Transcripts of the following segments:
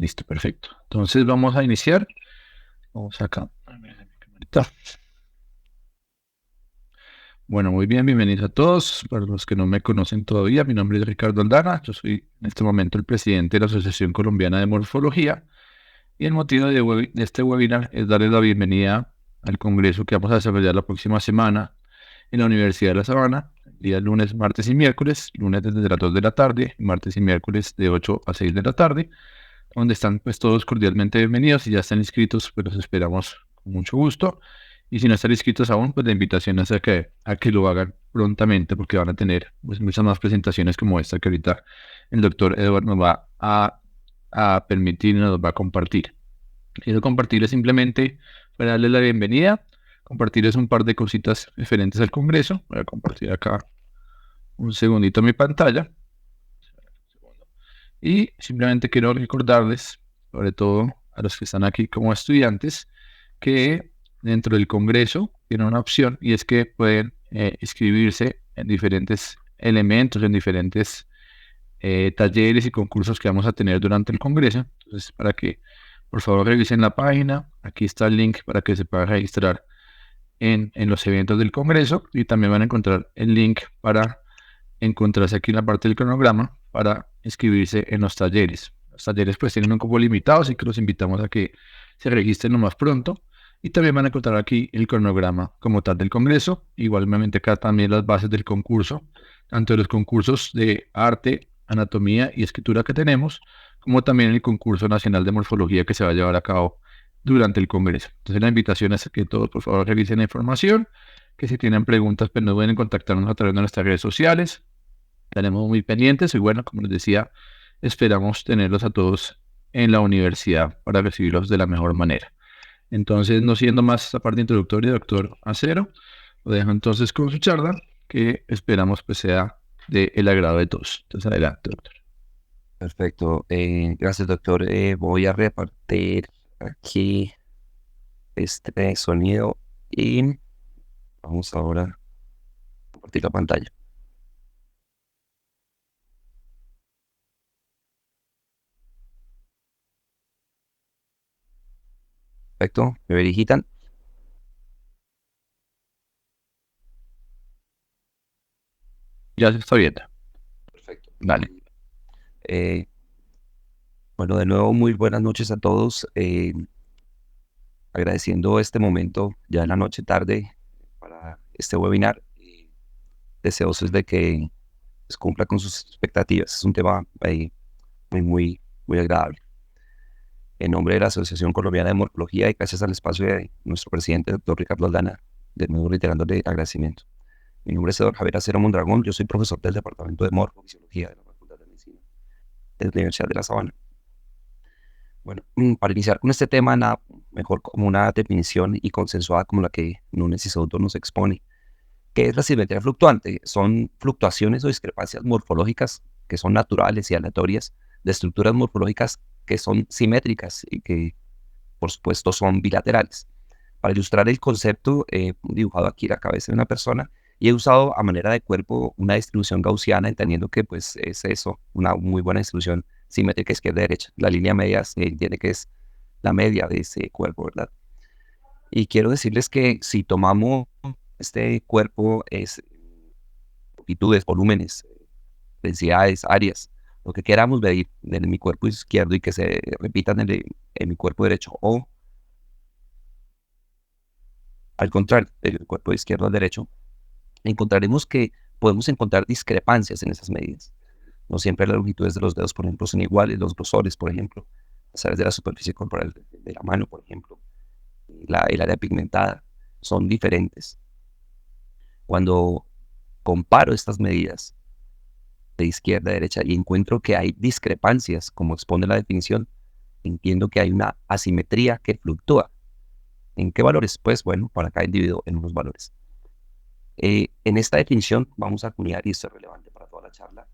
Listo, perfecto. Entonces vamos a iniciar. Vamos acá. A ver, mi camarita. Bueno, muy bien, bienvenidos a todos. Para los que no me conocen todavía, mi nombre es Ricardo Aldana. Yo soy en este momento el presidente de la Asociación Colombiana de Morfología. Y el motivo de este webinar es darles la bienvenida al congreso que vamos a desarrollar la próxima semana en la Universidad de La Sabana, días lunes, martes y miércoles, lunes desde las 2 de la tarde, martes y miércoles de 8 a 6 de la tarde, donde están pues todos cordialmente bienvenidos. Si ya están inscritos, pues los esperamos con mucho gusto. Y si no están inscritos aún, pues la invitación es a que lo hagan prontamente, porque van a tener pues, muchas más presentaciones como esta que ahorita el doctor Edward nos va a permitir y nos va a compartir. Quiero compartirles simplemente para darles la bienvenida, compartirles un par de cositas referentes al Congreso. Voy a compartir acá un segundito mi pantalla. Y simplemente quiero recordarles, sobre todo a los que están aquí como estudiantes, que dentro del Congreso tienen una opción y es que pueden inscribirse en diferentes elementos, en diferentes talleres y concursos que vamos a tener durante el Congreso. Entonces, para que por favor revisen la página, aquí está el link para que se puedan registrar en los eventos del Congreso y también van a encontrar el link para encontrarse aquí en la parte del cronograma para inscribirse en los talleres. Los talleres pues tienen un cupo limitado, así que los invitamos a que se registren lo más pronto. Y también van a encontrar aquí el cronograma como tal del Congreso. Igualmente acá también las bases del concurso, tanto de los concursos de arte, anatomía y escritura que tenemos, como también el concurso nacional de morfología que se va a llevar a cabo durante el Congreso. Entonces la invitación es a que todos por favor revisen la información, que si tienen preguntas pues no pueden contactarnos a través de nuestras redes sociales. Estaremos muy pendientes y bueno, como les decía, esperamos tenerlos a todos en la universidad para recibirlos de la mejor manera. Entonces, no siendo más esta parte introductoria, doctor Acero, lo dejo entonces con su charla, que esperamos pues sea del agrado de todos. Entonces, adelante, doctor. Perfecto. Gracias, doctor. Voy a repartir aquí este sonido y vamos ahora a compartir la pantalla. Perfecto. ¿Me verifican? Ya se está viendo. Perfecto. Dale. Eh, bueno, de nuevo, muy buenas noches a todos. Agradeciendo este momento ya en la noche tarde para este webinar. Deseosos de que pues, cumpla con sus expectativas. Es un tema muy agradable. En nombre de la Asociación Colombiana de Morfología y gracias al espacio de nuestro presidente, doctor Ricardo Aldana, de nuevo reiterándole agradecimiento. Mi nombre es Eduardo Javier Acero Mondragón, yo soy profesor del Departamento de Morfofisiología de la Facultad de Medicina de la Universidad de La Sabana. Bueno, para iniciar con este tema, nada mejor como una definición y consensuada como la que Núñez y Souto nos expone. ¿Qué es la simetría fluctuante? Son fluctuaciones o discrepancias morfológicas que son naturales y aleatorias de estructuras morfológicas que son simétricas y que, por supuesto, son bilaterales. Para ilustrar el concepto, he dibujado aquí la cabeza de una persona y he usado a manera de cuerpo una distribución gaussiana, entendiendo que pues, es eso, una muy buena distribución simétrica izquierda-derecha. La línea media se entiende que es la media de ese cuerpo, ¿verdad? Y quiero decirles que si tomamos este cuerpo, es longitudes, volúmenes, densidades, áreas, lo que queramos medir en mi cuerpo izquierdo y que se repitan en mi cuerpo derecho o al contrario, del cuerpo izquierdo al derecho, encontraremos que podemos encontrar discrepancias en esas medidas. No siempre las longitudes de los dedos, por ejemplo, son iguales, los grosores, por ejemplo, las áreas de la superficie corporal de la mano, por ejemplo, el área pigmentada, son diferentes. Cuando comparo estas medidas de izquierda a derecha y encuentro que hay discrepancias, como expone la definición, entiendo que hay una asimetría que fluctúa. ¿En qué valores? Pues bueno, para cada individuo en unos valores. En esta definición vamos a acuñar, y esto es relevante para toda la charla,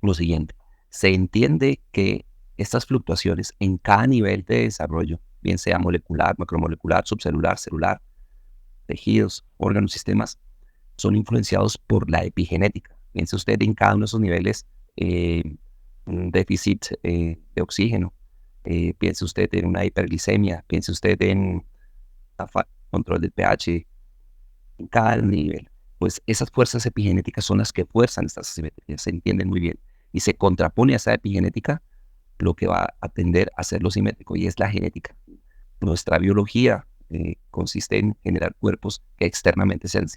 lo siguiente. Se entiende que estas fluctuaciones en cada nivel de desarrollo, bien sea molecular, macromolecular, subcelular, celular, tejidos, órganos, sistemas, son influenciados por la epigenética. Piense usted en cada uno de esos niveles, un déficit de oxígeno, Piense usted en una hiperglicemia, piense usted en control del pH en cada nivel. Pues esas fuerzas epigenéticas son las que fuerzan estas asimetrías, se entienden muy bien. Y se contrapone a esa epigenética lo que va a tender a ser lo simétrico, y es la genética. Nuestra biología consiste en generar cuerpos que externamente sean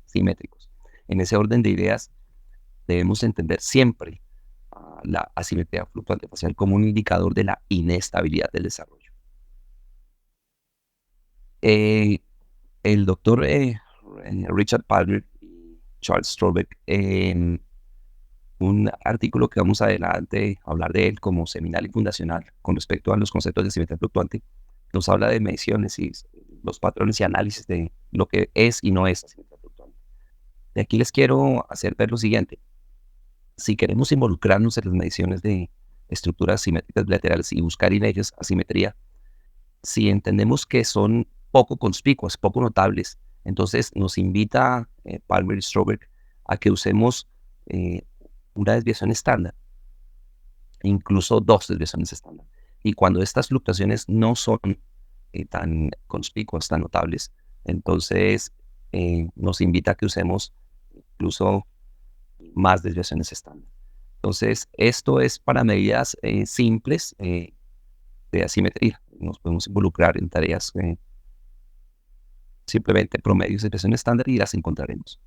simétricos. En ese orden de ideas, debemos entender siempre la asimetría fluctuante facial como un indicador de la inestabilidad del desarrollo. El doctor Richard Palmer y Charles Strobeck, en un artículo que vamos adelante a hablar de él como seminal y fundacional con respecto a los conceptos de asimetría fluctuante, nos habla de mediciones y los patrones y análisis de lo que es y no es asimetría fluctuante. De aquí les quiero hacer ver lo siguiente. Si queremos involucrarnos en las mediciones de estructuras simétricas bilaterales y buscar en ellas asimetría, si entendemos que son poco conspicuas, poco notables, entonces nos invita Palmer y Strobeck a que usemos una desviación estándar, incluso dos desviaciones estándar. Y cuando estas fluctuaciones no son tan conspicuas, tan notables, entonces nos invita a que usemos incluso más desviaciones estándar. Entonces, esto es para medidas simples de asimetría. Nos podemos involucrar en tareas simplemente promedios de desviación estándar y las encontraremos.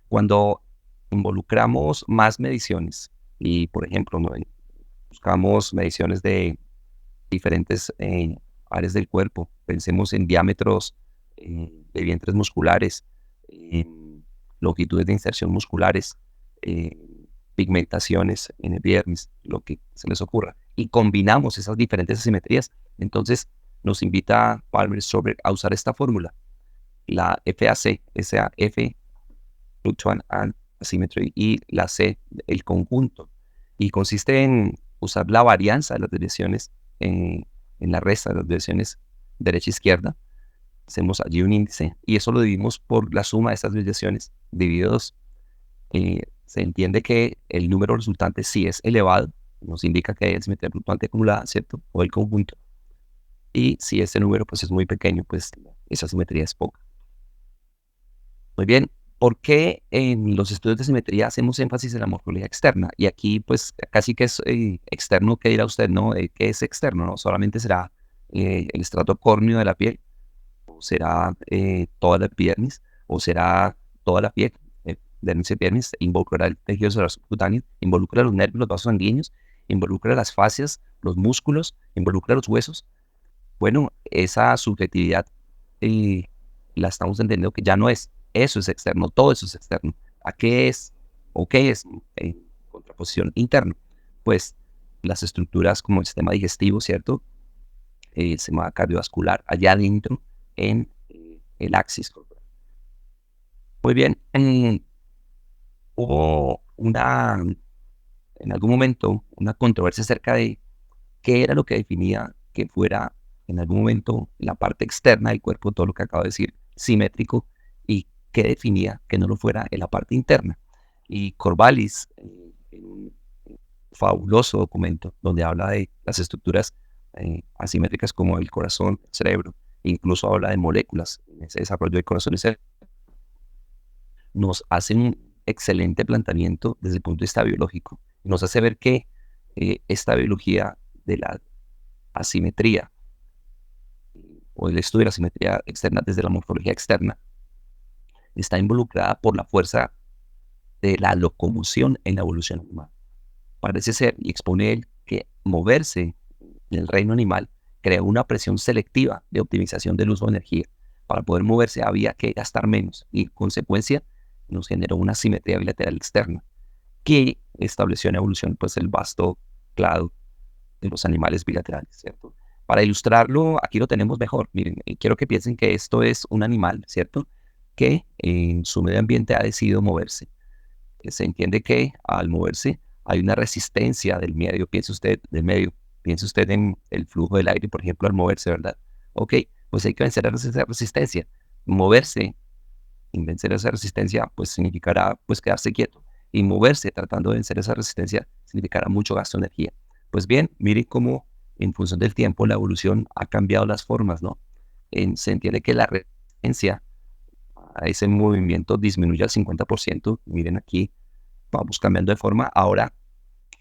Cuando involucramos más mediciones y, por ejemplo, buscamos mediciones de diferentes áreas del cuerpo, pensemos en diámetros de vientres musculares, longitudes de inserción musculares, pigmentaciones en epidermis, lo que se les ocurra, y combinamos esas diferentes asimetrías, entonces nos invita Palmer y Strobeck a usar esta fórmula, la FAC, esa F, Fluctuant Asymmetry, y la C, el conjunto, y consiste en usar la varianza de las desviaciones en la resta de las desviaciones derecha-izquierda. Hacemos allí un índice y eso lo dividimos por la suma de estas desviaciones dividido 2. Se entiende que el número resultante, si es elevado, nos indica que hay asimetría fluctuante acumulada, ¿cierto? O el conjunto. Y si ese número pues es muy pequeño, pues esa asimetría es poca. Muy bien. ¿Por qué en los estudios de simetría hacemos énfasis en la morfología externa? Y aquí, pues, casi que es externo, ¿qué dirá usted, no? ¿Qué es externo, no? Solamente será el estrato córneo de la piel, o será toda la epidermis, o será toda la piel, dermis y epidermis, involucrará el tejido celular subcutáneo, involucra los nervios, los vasos sanguíneos, involucra las fascias, los músculos, involucra los huesos. Bueno, esa subjetividad la estamos entendiendo que ya no es. Eso es externo, todo eso es externo. ¿A qué es o qué es en contraposición interno? Pues las estructuras como el sistema digestivo, ¿cierto? El sistema cardiovascular, allá adentro en el axis corporal. Muy bien, hubo en algún momento una controversia acerca de qué era lo que definía que fuera en algún momento la parte externa del cuerpo, todo lo que acabo de decir, simétrico, y qué definía que no lo fuera en la parte interna. Y Corvallis, en un fabuloso documento donde habla de las estructuras asimétricas como el corazón, el cerebro, incluso habla de moléculas en ese desarrollo del corazón y cerebro, nos hace un excelente planteamiento desde el punto de vista biológico. Nos hace ver que esta biología de la asimetría o el estudio de la asimetría externa desde la morfología externa está involucrada por la fuerza de la locomoción en la evolución animal. Parece ser, y expone él, que moverse en el reino animal crea una presión selectiva de optimización del uso de energía. Para poder moverse había que gastar menos y en consecuencia nos generó una simetría bilateral externa que estableció en evolución pues el vasto clado de los animales bilaterales, ¿cierto? Para ilustrarlo, aquí lo tenemos mejor. Miren, quiero que piensen que esto es un animal, ¿cierto? Que en su medio ambiente ha decidido moverse. Se entiende que al moverse hay una resistencia del medio. Piense usted en el flujo del aire, por ejemplo, al moverse, ¿verdad? Ok, pues hay que vencer esa resistencia. Moverse, y vencer esa resistencia, pues significará pues quedarse quieto. Y moverse tratando de vencer esa resistencia significará mucho gasto de energía. Pues bien, mire cómo en función del tiempo, la evolución ha cambiado las formas, ¿no? Se entiende que la resistencia a ese movimiento disminuye al 50%. Miren aquí, vamos cambiando de forma. Ahora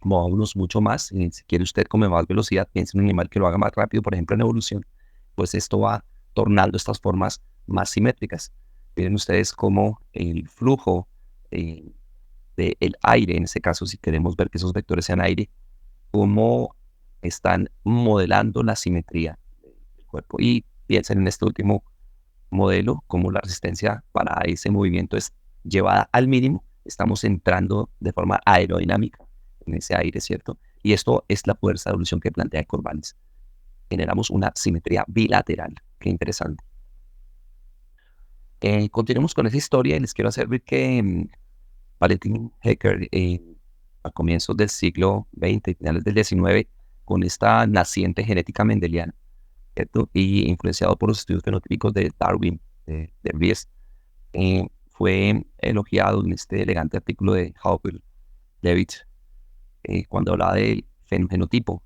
movámonos mucho más. Si quiere usted con más velocidad, piense en un animal que lo haga más rápido, por ejemplo, en evolución, pues esto va tornando estas formas más simétricas. Miren ustedes cómo el flujo del aire, en este caso, si queremos ver que esos vectores sean aire, cómo están modelando la simetría del cuerpo. Y piensen en este último modelo, cómo la resistencia para ese movimiento es llevada al mínimo. Estamos entrando de forma aerodinámica en ese aire, ¿cierto? Y esto es la fuerza de evolución que plantea Corvallis. Generamos una simetría bilateral. Qué interesante. Continuemos con esa historia y les quiero hacer ver que Valentin Hecker, a comienzos del siglo XX, finales del XIX, con esta naciente genética mendeliana, ¿cierto? Y influenciado por los estudios fenotípicos de Darwin, de Ries, fue elogiado en este elegante artículo de Howell Levitt, cuando hablaba del fenogenotipo.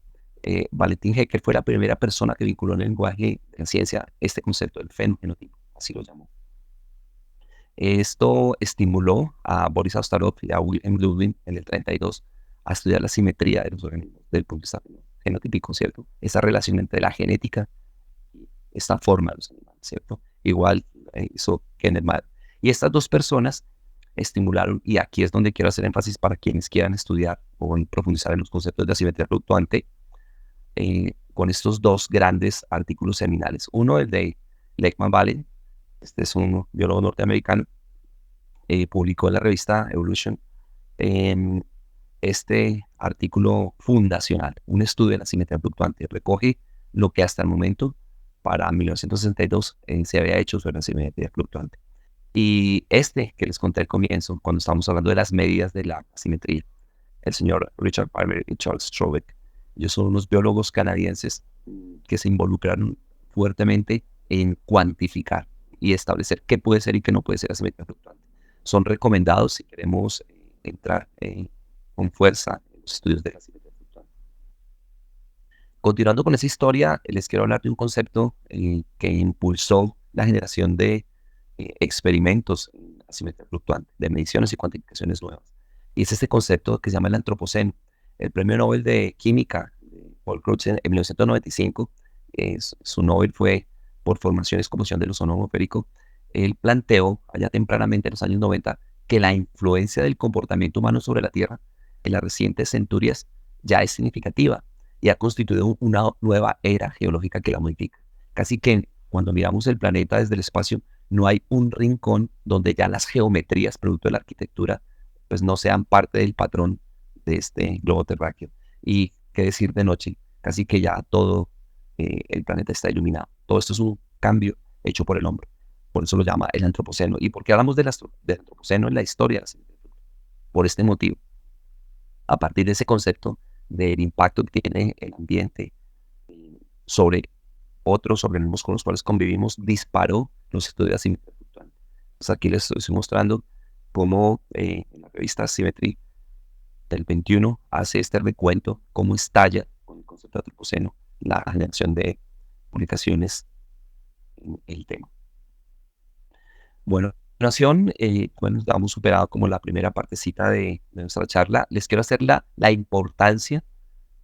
Valentin Hecker fue la primera persona que vinculó en el lenguaje de la ciencia este concepto del fenogenotipo, así lo llamó. Esto estimuló a Boris Astarov y a Wilhelm Ludwig en el 32 a estudiar la simetría de los organismos desde el punto de vista genotípico, ¿cierto? Esa relación entre la genética y esta forma de los animales, ¿cierto? Igual hizo Kahneman. Y estas dos personas estimularon, y aquí es donde quiero hacer énfasis para quienes quieran estudiar o profundizar en los conceptos de asimetría fluctuante, con estos dos grandes artículos seminales. Uno, el de Lekman-Wallen. Este es un biólogo norteamericano, publicó en la revista Evolution este artículo fundacional, un estudio de la simetría fluctuante. Recoge lo que hasta el momento, para 1962, se había hecho sobre la simetría fluctuante. Y este que les conté al comienzo, cuando estábamos hablando de las medidas de la simetría, el señor Richard Palmer y Charles Strobeck, ellos son unos biólogos canadienses que se involucraron fuertemente en cuantificar y establecer qué puede ser y qué no puede ser asimetría fluctuante. Son recomendados si queremos entrar con fuerza en los estudios de la asimetría fluctuante. Continuando con esa historia, les quiero hablar de un concepto que impulsó la generación de experimentos en asimetría fluctuante, de mediciones y cuantificaciones nuevas. Y es este concepto que se llama el antropoceno. El premio Nobel de Química, Paul Crutzen, en 1995, su Nobel fue por formación y excavación del ozono atmosférico. Él planteó allá tempranamente en los años 90 que la influencia del comportamiento humano sobre la Tierra en las recientes centurias ya es significativa y ha constituido una nueva era geológica que la modifica. Casi que cuando miramos el planeta desde el espacio, no hay un rincón donde ya las geometrías producto de la arquitectura pues no sean parte del patrón de este globo terráqueo. Y qué decir de noche, casi que ya todo el planeta está iluminado. Todo esto es un cambio hecho por el hombre. Por eso lo llama el antropoceno. ¿Y por qué hablamos del antropoceno en la historia? Por este motivo. A partir de ese concepto del impacto que tiene el ambiente sobre otros organismos con los cuales convivimos, disparó los estudios de asimetría fluctuante. Entonces aquí les estoy mostrando cómo en la revista Symmetry del 21 hace este recuento, cómo estalla con el concepto de antropoceno la generación de publicaciones en el tema. Bueno, a continuación, bueno, hemos superado como la primera partecita de nuestra charla. Les quiero hacer la importancia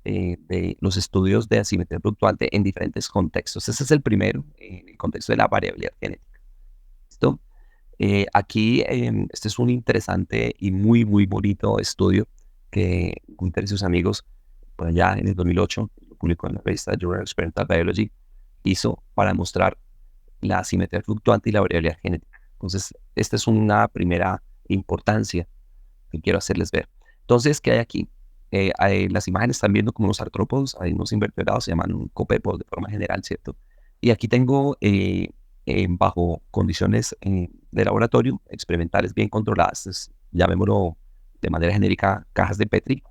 de los estudios de asimetría fluctuante en diferentes contextos. Ese es el primero, en el contexto de la variabilidad genética. ¿Listo? Aquí, este es un interesante y muy, muy bonito estudio que Gunther y sus amigos, por allá en el 2008, lo publicó en la revista Journal of Experimental Biology, hizo para mostrar la asimetría fluctuante y la variabilidad genética. Entonces, esta es una primera importancia que quiero hacerles ver. Entonces, ¿qué hay aquí? Las imágenes están viendo como los artrópodos, hay unos invertebrados, se llaman copépodos de forma general, ¿cierto? Y aquí tengo, bajo condiciones de laboratorio, experimentales bien controladas, llamémoslo de manera genérica, cajas de Petri,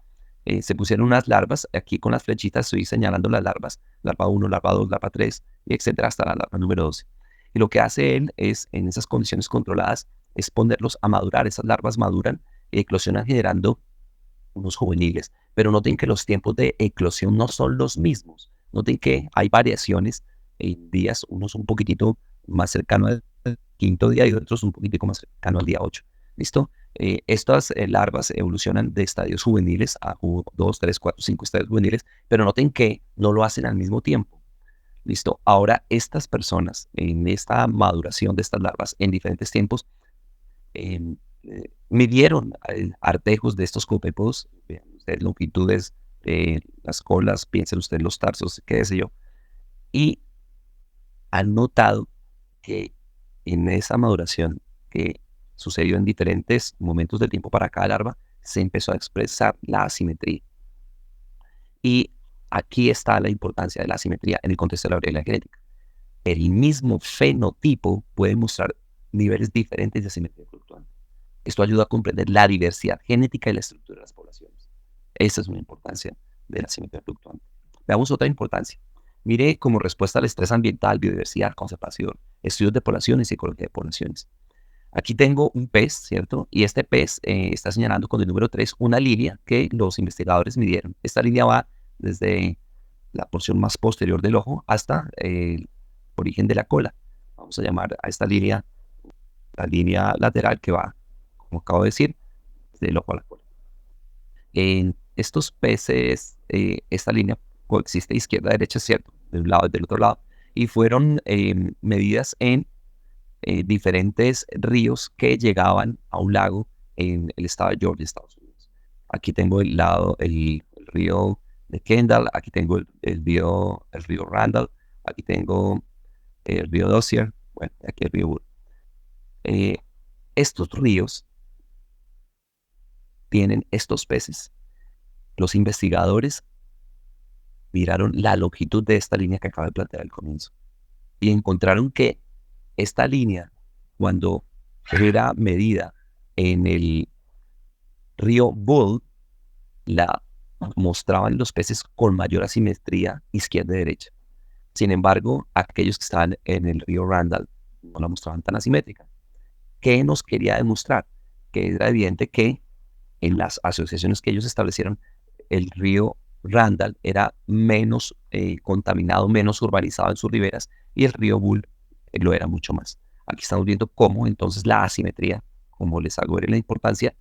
se pusieron unas larvas, aquí con las flechitas estoy señalando las larvas, larva 1, larva 2, larva 3, y etcétera, hasta la larva número 12. Y lo que hace él es, en esas condiciones controladas, es ponerlos a madurar. Esas larvas maduran y eclosionan generando unos juveniles. Pero noten que los tiempos de eclosión no son los mismos. Noten que hay variaciones en días, unos un poquitito más cercano al quinto día y otros un poquitico más cercano al día 8. ¿Listo? Estas larvas evolucionan de estadios juveniles a 2, 3, 4, 5 estadios juveniles, pero noten que no lo hacen al mismo tiempo. ¿Listo? Ahora, estas personas, en esta maduración de estas larvas en diferentes tiempos, midieron artejos de estos copépodos, vean ustedes longitudes de las colas, piensen ustedes los tarsos, qué sé yo, y han notado que en esa maduración que sucedió en diferentes momentos del tiempo para cada larva, se empezó a expresar la asimetría. Y aquí está la importancia de la asimetría en el contexto de la variabilidad genética. El mismo fenotipo puede mostrar niveles diferentes de asimetría fluctuante. Esto ayuda a comprender la diversidad genética y la estructura de las poblaciones. Esa es una importancia de la asimetría fluctuante. Veamos otra importancia. Mire como respuesta al estrés ambiental, biodiversidad, conservación, estudios de poblaciones y ecología de poblaciones. Aquí tengo un pez, ¿cierto? Y este pez está señalando con el número 3 una línea que los investigadores midieron. Esta línea va desde la porción más posterior del ojo hasta el origen de la cola. Vamos a llamar a esta línea la línea lateral que va, como acabo de decir, desde el ojo a la cola. En estos peces, esta línea coexiste izquierda a derecha, ¿cierto? De un lado y del otro lado. Y fueron medidas en diferentes ríos que llegaban a un lago en el estado de Georgia, Estados Unidos. Aquí tengo el río de Kendall, aquí tengo el río Randall, aquí tengo el río Dossier, bueno, aquí el río Wood. Estos ríos tienen estos peces. Los investigadores miraron la longitud de esta línea que acabo de plantear al comienzo y encontraron que esta línea, cuando era medida en el río Bull, la mostraban los peces con mayor asimetría izquierda y derecha. Sin embargo, aquellos que estaban en el río Randall no la mostraban tan asimétrica. ¿Qué nos quería demostrar? Que era evidente que en las asociaciones que ellos establecieron, el río Randall era menos contaminado, menos urbanizado en sus riberas y el río Bull lo era mucho más. Aquí estamos viendo cómo entonces la asimetría, como les hago ver la importancia,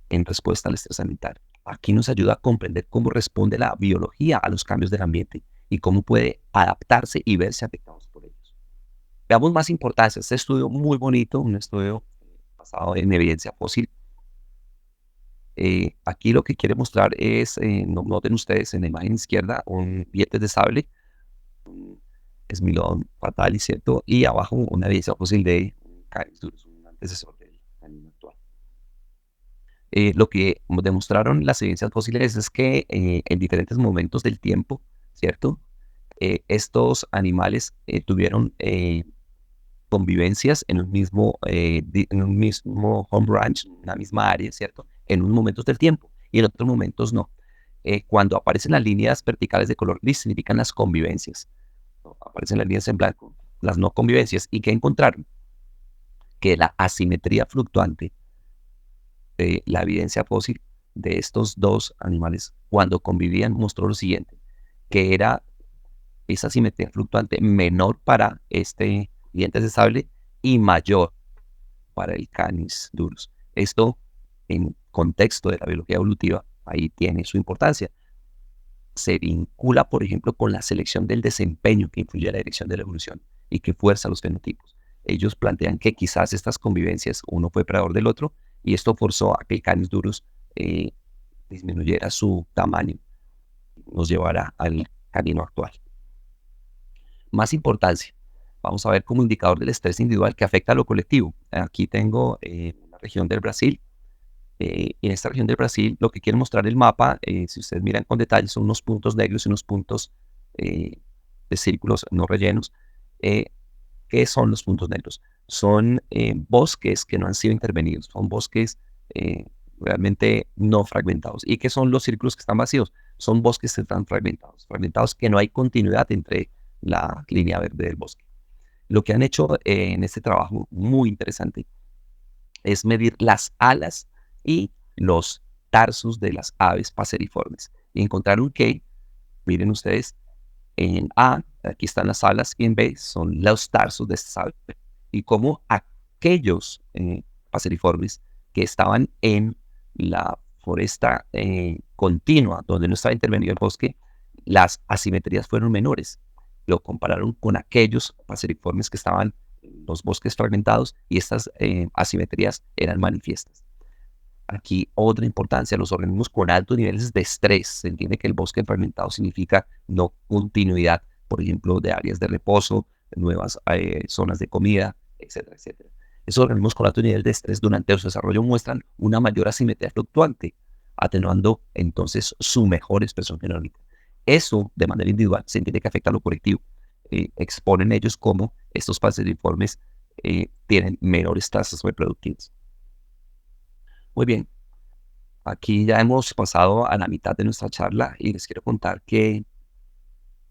en respuesta al estrés ambiental. Aquí nos ayuda a comprender cómo responde la biología a los cambios del ambiente y cómo puede adaptarse y verse afectados por ellos. Veamos más importancia. Este estudio muy bonito, un estudio basado en evidencia fósil. Aquí lo que quiere mostrar es, noten ustedes en la imagen izquierda, un dientes de sable, un Smilodon fatalis, ¿cierto? Y abajo una evidencia fósil de un Canis durus, un antecesor del canino actual. Lo que demostraron las evidencias fósiles es que en diferentes momentos del tiempo, ¿cierto? Estos animales tuvieron convivencias en un mismo home ranch, en una misma área, ¿cierto? En unos momentos del tiempo y en otros momentos no. Cuando aparecen las líneas verticales de color gris, significan las convivencias. ¿No? Aparecen las líneas en blanco, las no convivencias. ¿Y qué encontraron? Que la asimetría fluctuante de la evidencia fósil de estos dos animales, cuando convivían, mostró lo siguiente, que era esa asimetría fluctuante menor para este dientes de sable y mayor para el Canis durus. Esto, en contexto de la biología evolutiva, ahí tiene su importancia. Se vincula, por ejemplo, con la selección del desempeño que influye en la dirección de la evolución y que fuerza los fenotipos. Ellos plantean que quizás estas convivencias, uno fue predador del otro, y esto forzó a que el Canis durus disminuyera su tamaño, nos llevara al canino actual. Más importancia. Vamos a ver como indicador del estrés individual que afecta a lo colectivo. Aquí tengo una región del Brasil. Y en esta región del Brasil, lo que quiere mostrar el mapa, si ustedes miran con detalle, son unos puntos negros y unos puntos de círculos no rellenos. ¿Qué son los puntos negros? Son bosques que no han sido intervenidos, son bosques realmente no fragmentados. ¿Y qué son los círculos que están vacíos? Son bosques que están fragmentados que no hay continuidad entre la línea verde del bosque. Lo que han hecho en este trabajo muy interesante es medir las alas y los tarsos de las aves paseriformes. Y encontraron que Miren ustedes, en A, aquí están las alas, y en B son los tarsos de esta ave. Y como aquellos paseriformes que estaban en la foresta continua, donde no estaba intervenido el bosque, las asimetrías fueron menores. Lo compararon con aquellos paseriformes que estaban en los bosques fragmentados y estas asimetrías eran manifiestas. Aquí otra importancia, los organismos con altos niveles de estrés. Se entiende que el bosque fragmentado significa no continuidad, por ejemplo, de áreas de reposo, nuevas zonas de comida, etcétera, etcétera. Esos organismos con alto nivel de estrés durante su desarrollo muestran una mayor asimetría fluctuante, atenuando entonces su mejor expresión genómica. Eso, de manera individual, se entiende que afecta a lo colectivo. Exponen ellos cómo estos paseriformes tienen menores tasas reproductivas. Muy bien, aquí ya hemos pasado a la mitad de nuestra charla y les quiero contar que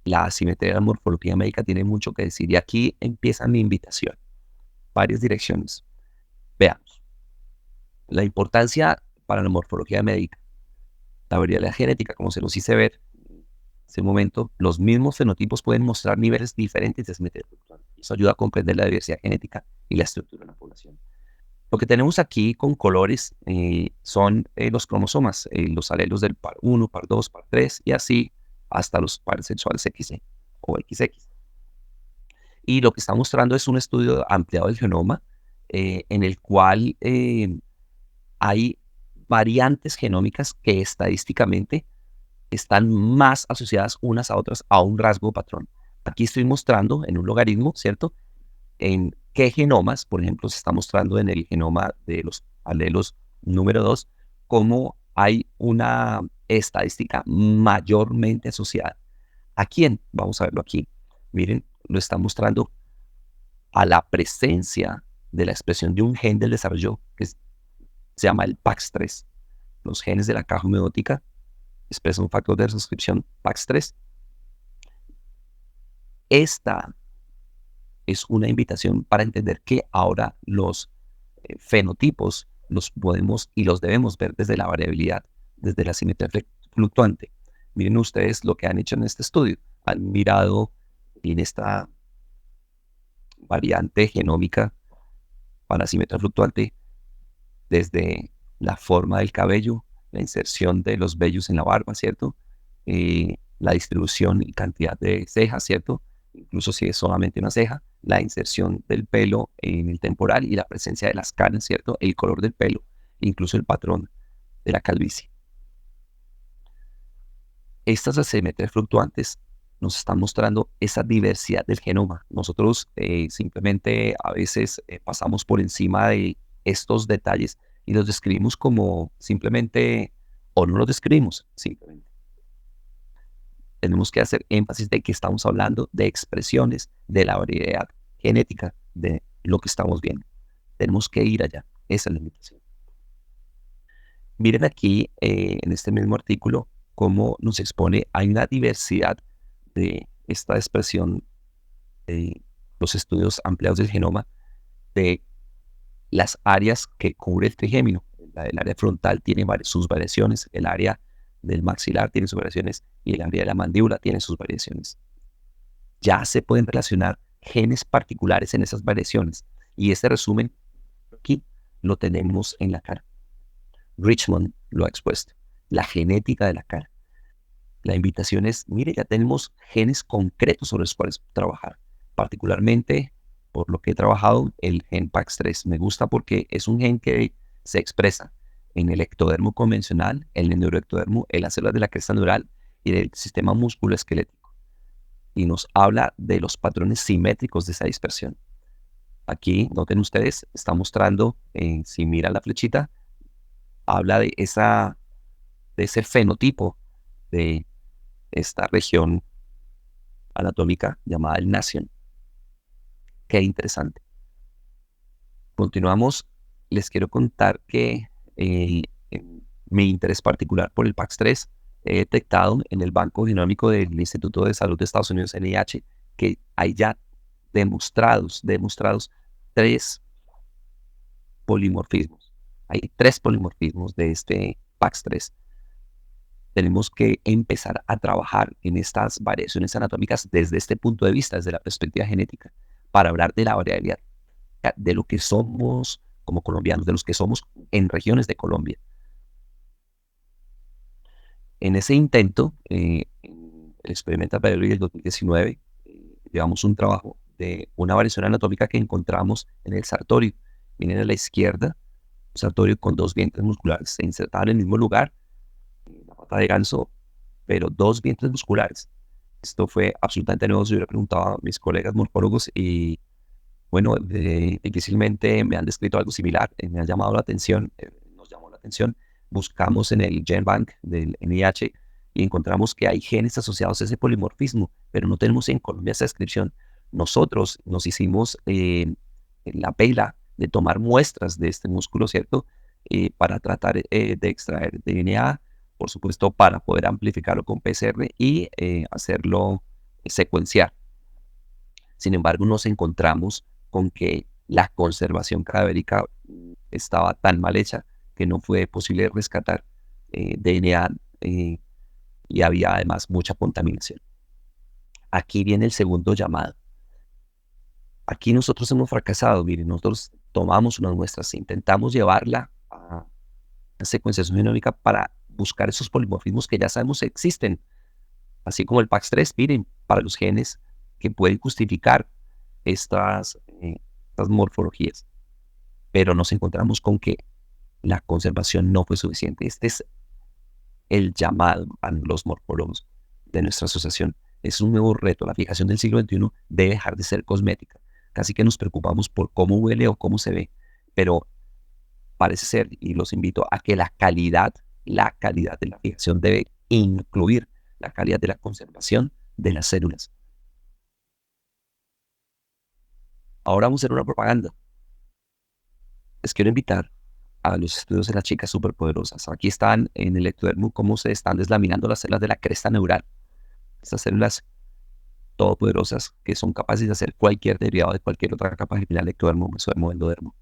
la asimetría de la morfología médica tiene mucho que decir. Y aquí empieza mi invitación. Varias direcciones. Veamos. La importancia para la morfología médica. La variabilidad genética, como se nos hizo ver en ese momento, los mismos fenotipos pueden mostrar niveles diferentes de asimetría fluctuante. Eso ayuda a comprender la diversidad genética y la estructura de la población. Lo que tenemos aquí con colores son los cromosomas, los alelos del par 1, par 2, par 3 y así hasta los pares sexuales XY o XX. Y lo que está mostrando es un estudio ampliado del genoma en el cual hay variantes genómicas que estadísticamente están más asociadas unas a otras a un rasgo patrón. Aquí estoy mostrando en un logaritmo, ¿cierto? En qué genomas, por ejemplo, se está mostrando en el genoma de los alelos número 2, cómo hay una estadística mayormente asociada. ¿A quién? Vamos a verlo aquí. Miren, lo está mostrando a la presencia de la expresión de un gen del desarrollo que se llama el PAX3. Los genes de la caja homeótica expresan un factor de transcripción PAX3. Esta es una invitación para entender que ahora los fenotipos los podemos y los debemos ver desde la variabilidad, desde la simetría fluctuante. Miren ustedes lo que han hecho en este estudio. Han mirado en esta variante genómica para simetría fluctuante desde la forma del cabello, la inserción de los vellos en la barba, ¿cierto? La distribución y cantidad de cejas, ¿cierto? Incluso si es solamente una ceja, la inserción del pelo en el temporal y la presencia de las canas, ¿cierto? El color del pelo, incluso el patrón de la calvicie. Estas asimetrías fluctuantes nos están mostrando esa diversidad del genoma. Nosotros simplemente a veces pasamos por encima de estos detalles y los describimos como simplemente, o no los describimos simplemente. Tenemos que hacer énfasis de que estamos hablando de expresiones de la variedad genética de lo que estamos viendo. Tenemos que ir allá. Esa es la invitación. Miren aquí en este mismo artículo cómo nos expone, hay una diversidad de esta expresión de los estudios ampliados del genoma de las áreas que cubre el trigémino. El área frontal tiene sus variaciones, el área del maxilar tiene sus variaciones y el área de la mandíbula tiene sus variaciones. Ya se pueden relacionar genes particulares en esas variaciones y este resumen aquí lo tenemos en la cara. Richmond lo ha expuesto, la genética de la cara. La invitación es, mire, ya tenemos genes concretos sobre los cuales trabajar, particularmente por lo que he trabajado, el gen PAX3. Me gusta porque es un gen que se expresa en el ectodermo convencional, en el neuroectodermo, en las células de la cresta neural y del sistema musculoesquelético. Y nos habla de los patrones simétricos de esa dispersión. Aquí, noten ustedes, está mostrando, si miran la flechita, habla de ese fenotipo de esta región anatómica llamada el nasion. Qué interesante. Continuamos. Les quiero contar que mi interés particular por el PAX3 he detectado en el Banco Genómico del Instituto de Salud de Estados Unidos, NIH, que hay ya demostrados 3 polimorfismos. Hay 3 polimorfismos de este PAX3. tenemos que empezar a trabajar en estas variaciones anatómicas desde este punto de vista, desde la perspectiva genética, para hablar de la variabilidad, de lo que somos como colombianos, de los que somos en regiones de Colombia. En ese intento, en el Experimental Biology del 2019, llevamos un trabajo de una variación anatómica que encontramos en el sartorio. Miren a la izquierda, un sartorio con dos vientres musculares. Se insertaban en el mismo lugar, en la pata de ganso, pero dos vientres musculares. Esto fue absolutamente nuevo. Yo le preguntaba a mis colegas morfólogos y, bueno, difícilmente me han descrito algo similar. Me ha llamado la atención, nos llamó la atención. Buscamos en el GenBank del NIH y encontramos que hay genes asociados a ese polimorfismo, pero no tenemos en Colombia esa descripción. Nosotros nos hicimos la pela de tomar muestras de este músculo, ¿cierto? Para tratar de extraer DNA, por supuesto, para poder amplificarlo con PCR y hacerlo secuenciar. Sin embargo, nos encontramos con que la conservación cadavérica estaba tan mal hecha que no fue posible rescatar DNA y había además mucha contaminación. Aquí viene el segundo llamado. Aquí nosotros hemos fracasado. Miren, nosotros tomamos unas muestras, intentamos llevarla a secuenciación genómica para buscar esos polimorfismos que ya sabemos existen, así como el PAX3, miren, para los genes que pueden justificar estas morfologías. Pero nos encontramos con que la conservación no fue suficiente. Este es el llamado a los morfólogos de nuestra asociación. Es un nuevo reto. La fijación del siglo XXI debe dejar de ser cosmética. Casi que nos preocupamos por cómo huele o cómo se ve, pero parece ser, y los invito a que la calidad de la fijación debe incluir la calidad de la conservación de las células. Ahora vamos a hacer una propaganda. Les quiero invitar a los estudios de las chicas superpoderosas. Aquí están en el ectodermo cómo se están deslaminando las células de la cresta neural. Estas células todopoderosas que son capaces de hacer cualquier derivado de cualquier otra capa germinal, ectodermo, mesodermo, endodermo.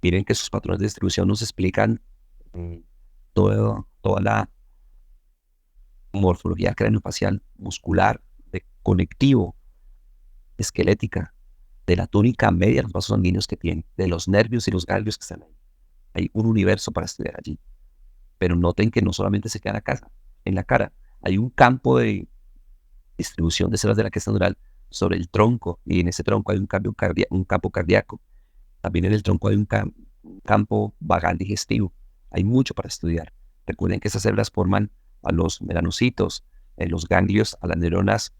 Miren que sus patrones de distribución nos explican toda la morfología craneofacial, muscular, de conectivo, esquelética, de la túnica media de los vasos sanguíneos que tiene, de los nervios y los ganglios que están ahí. Hay un universo para estudiar allí. Pero noten que no solamente se queda en la cara, hay un campo de distribución de células de la cresta neural sobre el tronco, y en ese tronco hay un campo cardíaco. También en el tronco hay un campo vagal digestivo. Hay mucho para estudiar. Recuerden que esas células forman a los melanocitos, los ganglios, a las neuronas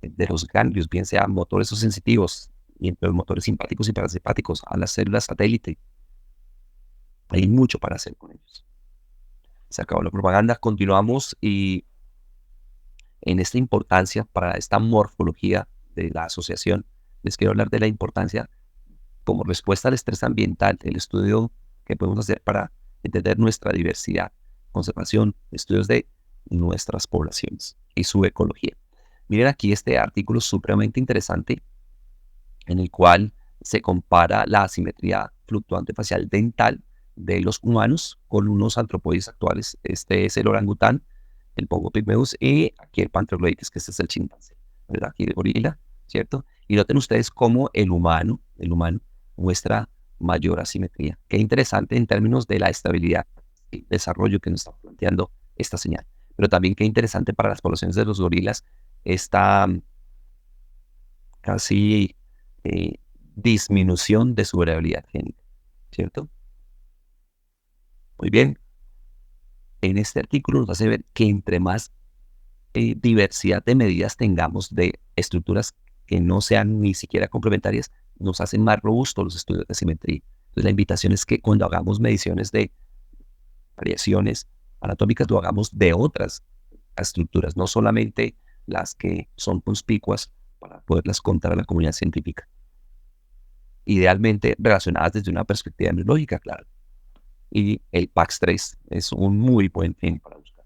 de los ganglios, bien sean motores o sensitivos, y entre los motores simpáticos y parasimpáticos, a las células satélite. Hay mucho para hacer con ellos. Se acabó la propaganda, continuamos y en esta importancia para esta morfología de la asociación, les quiero hablar de la importancia como respuesta al estrés ambiental, el estudio que podemos hacer para entender nuestra diversidad, conservación, estudios de nuestras poblaciones y su ecología. Miren aquí este artículo supremamente interesante en el cual se compara la asimetría fluctuante facial dental de los humanos con unos antropoides actuales. Este es el orangután, el Pongo pygmeus y aquí el Pantherogloides, que este es el chimpancé, ¿verdad? Aquí el gorila, ¿cierto? Y noten ustedes cómo el humano muestra mayor asimetría. Qué interesante en términos de la estabilidad y desarrollo que nos está planteando esta señal. Pero también qué interesante para las poblaciones de los gorilas esta casi disminución de su variabilidad génica, ¿cierto? Muy bien. En este artículo nos hace ver que entre más diversidad de medidas tengamos de estructuras que no sean ni siquiera complementarias, nos hacen más robustos los estudios de asimetría. Entonces la invitación es que cuando hagamos mediciones de variaciones anatómicas, lo hagamos de otras estructuras, no solamente las que son conspicuas para poderlas contar a la comunidad científica. Idealmente relacionadas desde una perspectiva embriológica, claro. Y el PAX3 es un muy buen fin para buscar.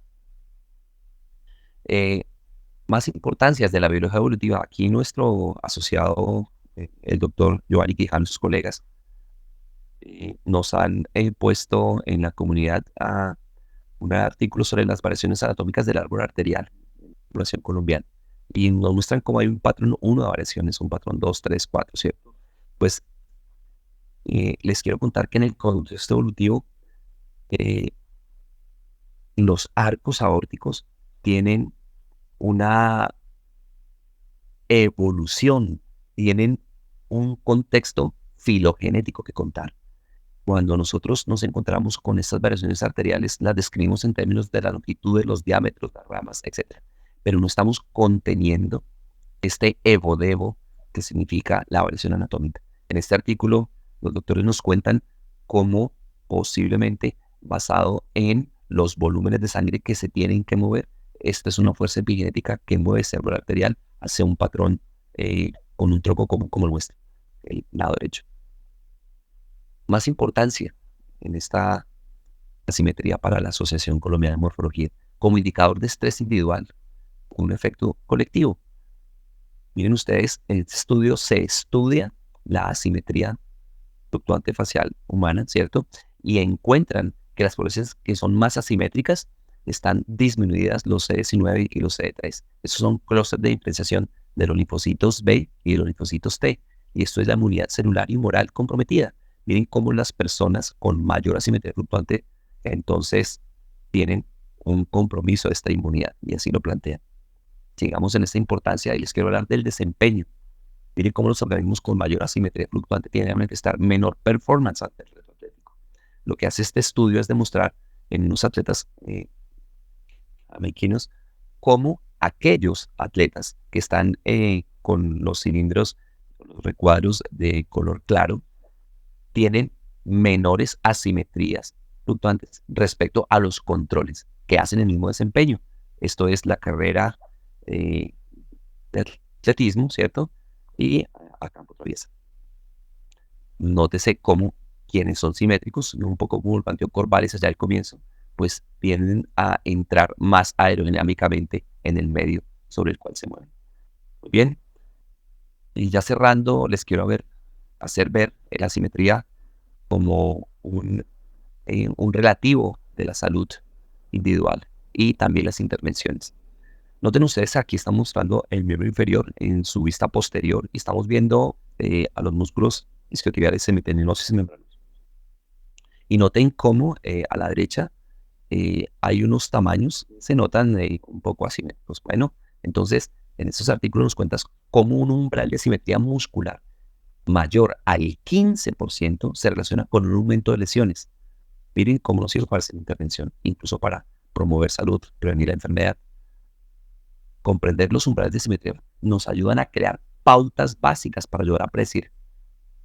Más importancias de la biología evolutiva. Aquí nuestro asociado, el doctor Giovanni Quijano y sus colegas, nos han puesto en la comunidad a un artículo sobre las variaciones anatómicas del árbol arterial en la población colombiana. Y nos muestran cómo hay un patrón 1 de variaciones, un patrón 2, 3, 4, ¿cierto? Pues les quiero contar que en el contexto evolutivo, eh, los arcos aórticos tienen una evolución, tienen un contexto filogenético que contar. Cuando nosotros nos encontramos con estas variaciones arteriales, las describimos en términos de la longitud de los diámetros, las ramas, etc. Pero no estamos conteniendo este evodevo que significa la variación anatómica. En este artículo, los doctores nos cuentan cómo posiblemente basado en los volúmenes de sangre que se tienen que mover, esta es una fuerza epigenética que mueve ese árbol arterial hacia un patrón con un tronco como el nuestro, el lado derecho. Más importancia en esta asimetría para la Asociación Colombiana de Morfología como indicador de estrés individual, un efecto colectivo. Miren ustedes, en este estudio se estudia la asimetría fluctuante facial humana, ¿cierto? Y encuentran que las poblaciones que son más asimétricas están disminuidas los CD19 y los CD3. Esos son clústeres de diferenciación de los linfocitos B y de los linfocitos T. Y esto es la inmunidad celular y humoral comprometida. Miren cómo las personas con mayor asimetría fluctuante entonces tienen un compromiso de esta inmunidad. Y así lo plantean. Sigamos en esta importancia y les quiero hablar del desempeño. Miren cómo los organismos con mayor asimetría fluctuante tienen a manifestar menor performance ante el reto atlético. Lo que hace este estudio es demostrar en unos atletas jamaiquinos cómo aquellos atletas que están con los cilindros, los recuadros de color claro, tienen menores asimetrías fluctuantes respecto a los controles que hacen el mismo desempeño. Esto es la carrera de atletismo, ¿cierto? Y a campo traviesa. Nótese cómo quienes son simétricos, un poco como el planteo Corvallis allá al comienzo, pues tienden a entrar más aerodinámicamente en el medio sobre el cual se mueven. Muy bien. Y ya cerrando, les quiero hacer ver la simetría como un relativo de la salud individual y también las intervenciones. Noten ustedes, aquí estamos mostrando el miembro inferior en su vista posterior y estamos viendo a los músculos isquiotibiales semitendinosos y membranosos. Y noten cómo a la derecha hay unos tamaños, se notan un poco asimétricos. Bueno, entonces en estos artículos nos cuentas cómo un umbral de simetría muscular mayor al 15% se relaciona con un aumento de lesiones. Miren cómo nos sirve para hacer intervención, incluso para promover salud, prevenir la enfermedad. Comprender los umbrales de simetría nos ayudan a crear pautas básicas para ayudar a predecir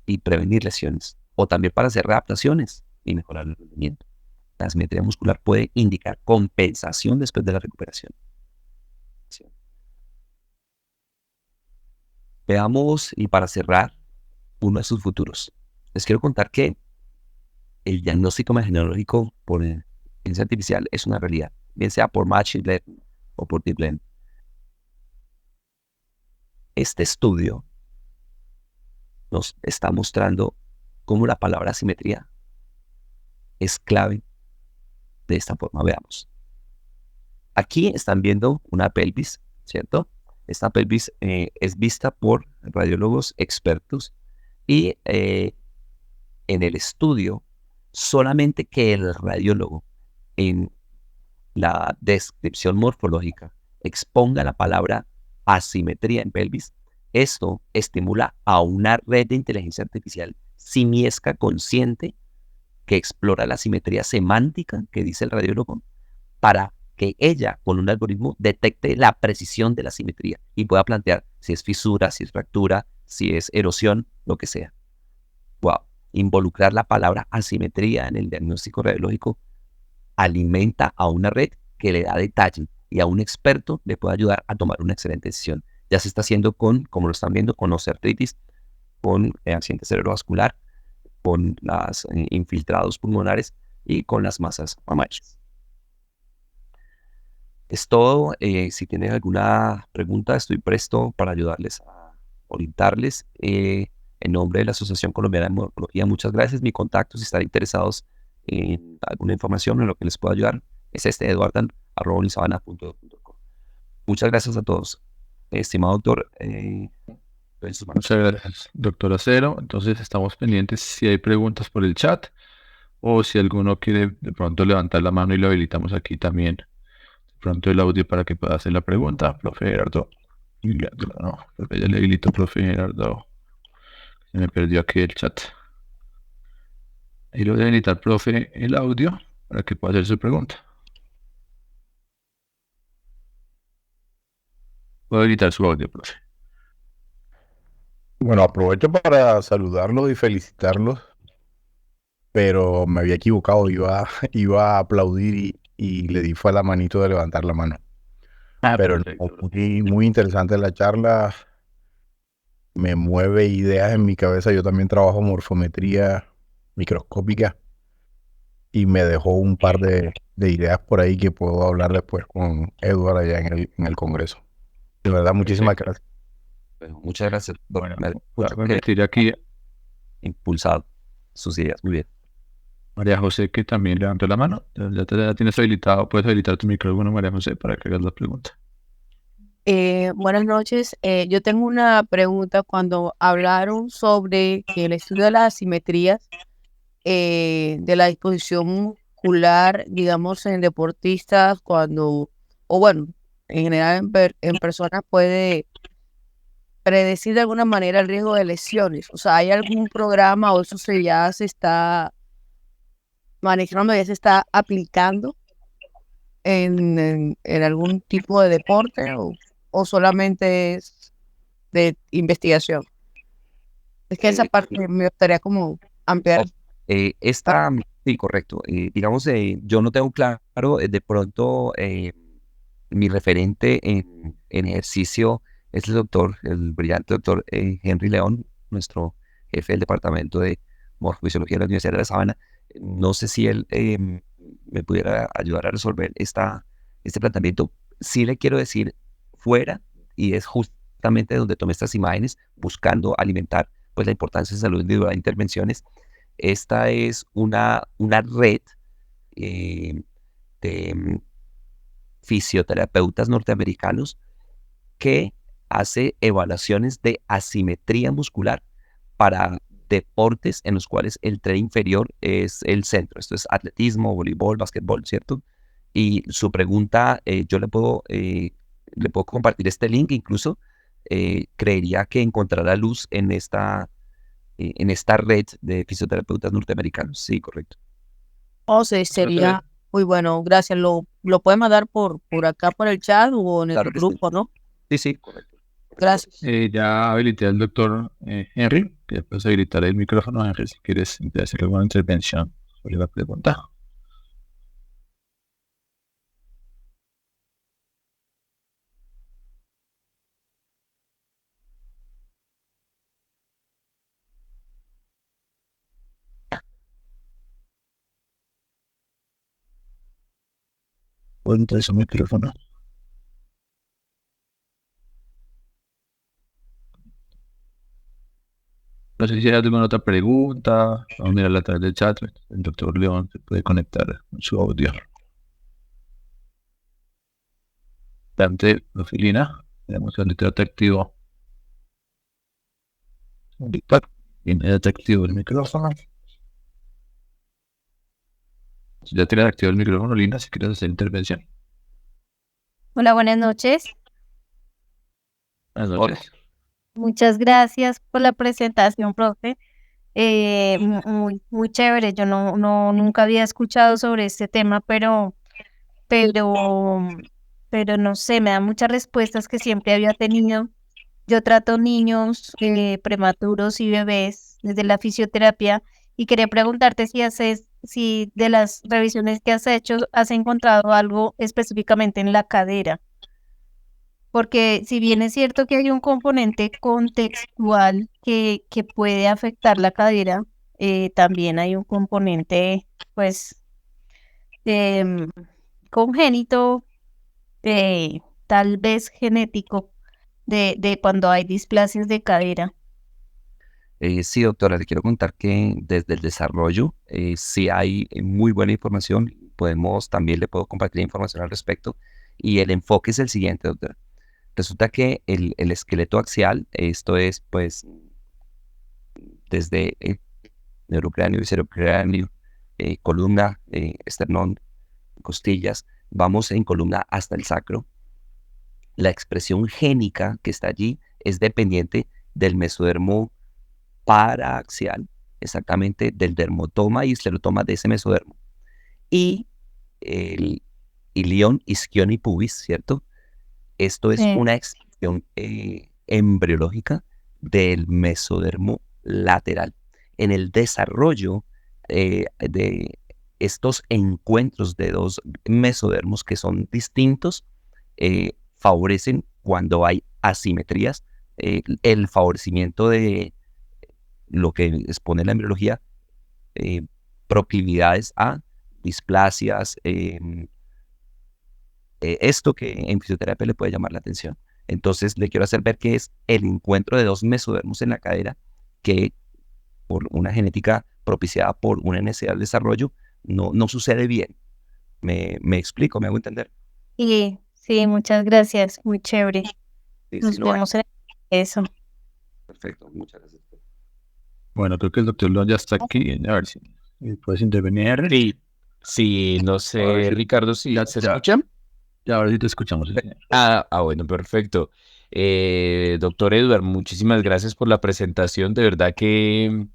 y prevenir lesiones, o también para hacer readaptaciones y mejorar el rendimiento. La simetría muscular puede indicar compensación después de la recuperación. Veamos, y para cerrar, uno de sus futuros. Les quiero contar que el diagnóstico imagenológico por inteligencia artificial es una realidad, bien sea por Machine Learning o por Deep Learning. Este estudio nos está mostrando cómo la palabra asimetría es clave de esta forma. Veamos. Aquí están viendo una pelvis, ¿cierto? Esta pelvis es vista por radiólogos expertos y en el estudio, solamente que el radiólogo en la descripción morfológica exponga la palabra asimetría en pelvis, esto estimula a una red de inteligencia artificial simiesca consciente que explora la simetría semántica que dice el radiólogo para que ella, con un algoritmo, detecte la precisión de la simetría y pueda plantear si es fisura, si es fractura, si es erosión, lo que sea. Wow. Involucrar la palabra asimetría en el diagnóstico radiológico alimenta a una red que le da detalle y a un experto le puede ayudar a tomar una excelente decisión. Ya se está haciendo como lo están viendo, con osteoartritis, con accidente cerebrovascular, con los infiltrados pulmonares y con las masas mamarias. Es todo. Si tienen alguna pregunta, estoy presto para ayudarles a orientarles. En nombre de la Asociación Colombiana de Morfología, muchas gracias. Mi contacto, si están interesados en alguna información en lo que les pueda ayudar, es este, eduardan@unisabana.com. Muchas gracias a todos. Estimado doctor, en sus manos. Muchas gracias, doctor Acero. Entonces estamos pendientes si hay preguntas por el chat o si alguno quiere de pronto levantar la mano y lo habilitamos aquí también. De pronto el audio para que pueda hacer la pregunta. Profe Gerardo. No, profe, ya le habilito, profe Gerardo. Se me perdió aquí el chat. Ahí lo voy a habilitar, profe, el audio para que pueda hacer su pregunta. Voy a habilitar su audio, profe. Bueno, aprovecho para saludarlos y felicitarlos, pero me había equivocado, iba a aplaudir y le di fue a la manito de levantar la mano. Pero no, Perfecto. muy interesante la charla, me mueve ideas en mi cabeza. Yo también trabajo morfometría microscópica y me dejó un par de ideas por ahí que puedo hablar después con Edward allá en el Congreso. De verdad, muchísimas gracias. Bueno, muchas gracias, doctor. Bueno, voy a permitir aquí Impulsado sus ideas. Muy bien. María José, que también levantó la mano. Ya tienes habilitado, puedes habilitar tu micrófono, María José, para que hagas la pregunta. Buenas noches. Yo tengo una pregunta. Cuando hablaron sobre el estudio de las asimetrías de la disposición muscular, digamos, en deportistas, o bueno, en general en personas puede predecir de alguna manera el riesgo de lesiones. O sea, ¿hay algún programa o eso ya se está manejando, ya se está aplicando en algún tipo de deporte o solamente es de investigación? Es que esa parte me gustaría como ampliar. Sí, correcto. Digamos, yo no tengo claro, de pronto mi referente en ejercicio es el brillante doctor Henry León, nuestro jefe del departamento de morfofisiología de la Universidad de La Sabana. No sé si él me pudiera ayudar a resolver este planteamiento. Sí le quiero decir fuera, y es justamente donde tomé estas imágenes, buscando alimentar pues la importancia de salud individual de intervenciones. Esta es una red de fisioterapeutas norteamericanos que hace evaluaciones de asimetría muscular para deportes en los cuales el tren inferior es el centro. Esto es atletismo, voleibol, básquetbol, ¿cierto? Y su pregunta, yo le puedo compartir este link, incluso creería que encontrará luz en esta red de fisioterapeutas norteamericanos. Sí, correcto. O sea, sería muy bueno, gracias. ¿Lo puede mandar por acá, por el chat o en el Claro que grupo, sí. no? Sí, correcto. Gracias. Ya habilité al doctor Henry, que puedes habilitar el micrófono, Henry, si quieres hacer alguna intervención sobre la pregunta. Ponte su micrófono. No sé si hay alguna otra pregunta. Vamos a mirar a través del chat. El doctor León se puede conectar con su audio. Dante Profilina. Tenemos el letrero activo. Tiene activo el micrófono. Ya tienes activo el micrófono, Lina, si quieres hacer intervención. Hola, buenas noches. Buenas noches. Muchas gracias por la presentación, profe. Muy chévere. Yo nunca había escuchado sobre este tema, pero no sé, me da muchas respuestas que siempre había tenido. Yo trato niños prematuros y bebés desde la fisioterapia y quería preguntarte si de las revisiones que has hecho has encontrado algo específicamente en la cadera. Porque si bien es cierto que hay un componente contextual que puede afectar la cadera, también hay un componente, pues, congénito, tal vez genético, de cuando hay displasias de cadera. Sí, doctora, le quiero contar que desde el desarrollo sí hay muy buena información. también le puedo compartir información al respecto. Y el enfoque es el siguiente, doctor. Resulta que el esqueleto axial, esto es pues desde el neurocráneo, viscerocráneo, columna, esternón, costillas, vamos en columna hasta el sacro. La expresión génica que está allí es dependiente del mesodermo paraaxial, exactamente del dermotoma y esclerotoma de ese mesodermo. Y el ilión, isquion y pubis, ¿cierto? Esto es Sí. una expresión embriológica del mesodermo lateral. En el desarrollo de estos encuentros de dos mesodermos que son distintos, favorecen cuando hay asimetrías, el favorecimiento de lo que expone la embriología, proclividades a displasias, esto que en fisioterapia le puede llamar la atención. Entonces le quiero hacer ver que es el encuentro de dos mesodermos en la cadera que por una genética propiciada por una necesidad del desarrollo no sucede bien. ¿Me explico? ¿Me hago entender? Y sí, muchas gracias, muy chévere. Sí, Nos sí, no hay. vemos en eso. Perfecto, muchas gracias. Bueno, creo que el doctor León ya está aquí. A ver si puedes intervenir. Sí, no A ver sé, si- Ricardo, si ya- se ya. escuchan. Ya, ahora sí te escuchamos. Sí, señor. Bueno, perfecto. Doctor Edward, muchísimas gracias por la presentación. De verdad que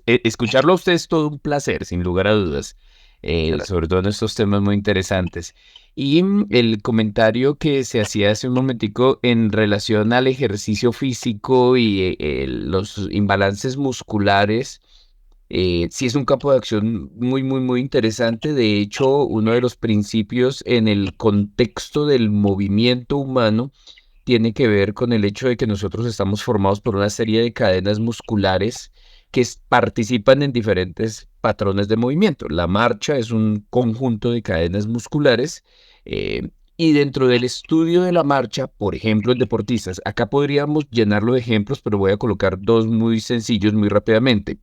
escucharlo a usted es todo un placer, sin lugar a dudas, Gracias. sobre todo en estos temas muy interesantes. Y el comentario que se hacía hace un momentico en relación al ejercicio físico y los imbalances musculares. Sí, es un campo de acción muy, muy, muy interesante. De hecho, uno de los principios en el contexto del movimiento humano tiene que ver con el hecho de que nosotros estamos formados por una serie de cadenas musculares que participan en diferentes patrones de movimiento. La marcha es un conjunto de cadenas musculares y dentro del estudio de la marcha, por ejemplo, en deportistas, acá podríamos llenarlo de ejemplos, pero voy a colocar dos muy sencillos muy rápidamente.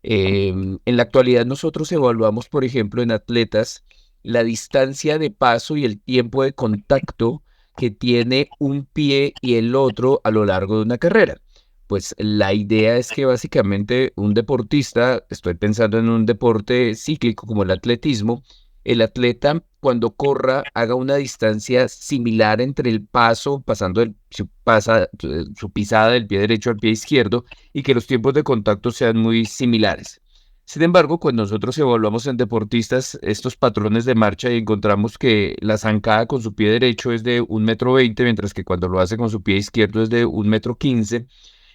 En la actualidad nosotros evaluamos, por ejemplo, en atletas la distancia de paso y el tiempo de contacto que tiene un pie y el otro a lo largo de una carrera. Pues la idea es que básicamente un deportista, estoy pensando en un deporte cíclico como el atletismo, el atleta cuando corra haga una distancia similar entre el paso, pasando su pisada del pie derecho al pie izquierdo, y que los tiempos de contacto sean muy similares. Sin embargo, cuando nosotros evaluamos en deportistas estos patrones de marcha y encontramos que la zancada con su pie derecho es de 1,20 m, mientras que cuando lo hace con su pie izquierdo es de 1,15 m,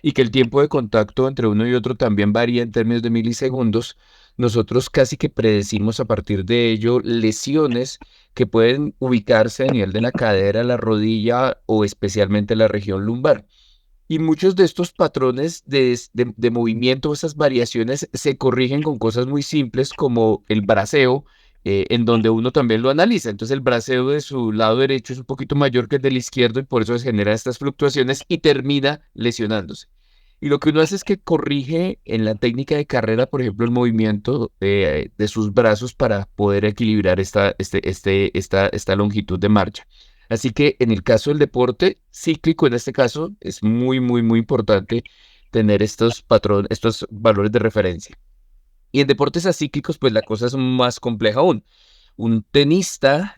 y que el tiempo de contacto entre uno y otro también varía en términos de milisegundos, nosotros casi que predecimos a partir de ello lesiones que pueden ubicarse a nivel de la cadera, la rodilla o especialmente la región lumbar. Y muchos de estos patrones de movimiento, esas variaciones, se corrigen con cosas muy simples como el braceo, en donde uno también lo analiza. Entonces el braceo de su lado derecho es un poquito mayor que el del izquierdo y por eso se generan estas fluctuaciones y termina lesionándose. Y lo que uno hace es que corrige en la técnica de carrera, por ejemplo, el movimiento de sus brazos para poder equilibrar esta longitud de marcha. Así que en el caso del deporte cíclico, en este caso, es muy, muy, muy importante tener estos patrones, estos valores de referencia. Y en deportes acíclicos, pues la cosa es más compleja aún. Un tenista,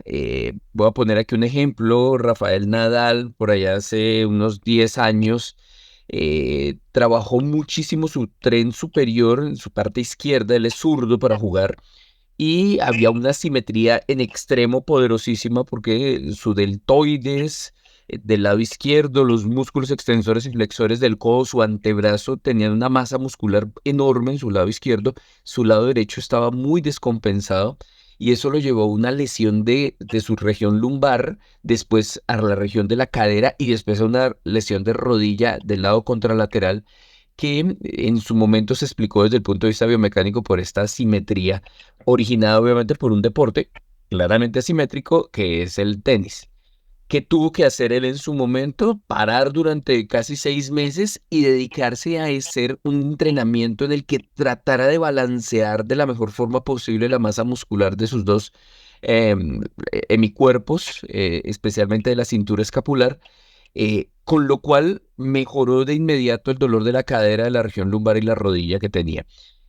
voy a poner aquí un ejemplo, Rafael Nadal, por allá hace unos 10 años, trabajó muchísimo su tren superior en su parte izquierda, él es zurdo para jugar, y había una simetría en extremo poderosísima porque su deltoides del lado izquierdo, los músculos extensores y flexores del codo, su antebrazo tenían una masa muscular enorme en su lado izquierdo, su lado derecho estaba muy descompensado y eso lo llevó a una lesión de su región lumbar, después a la región de la cadera y después a una lesión de rodilla del lado contralateral que en su momento se explicó desde el punto de vista biomecánico por esta asimetría originada obviamente por un deporte claramente asimétrico que es el tenis. ¿Qué tuvo que hacer él en su momento? Parar durante casi 6 meses y dedicarse a hacer un entrenamiento en el que tratara de balancear de la mejor forma posible la masa muscular de sus dos em, hemicuerpos, especialmente de la cintura escapular, con lo cual mejoró de inmediato el dolor de la cadera, de la región lumbar y la rodilla que tenía.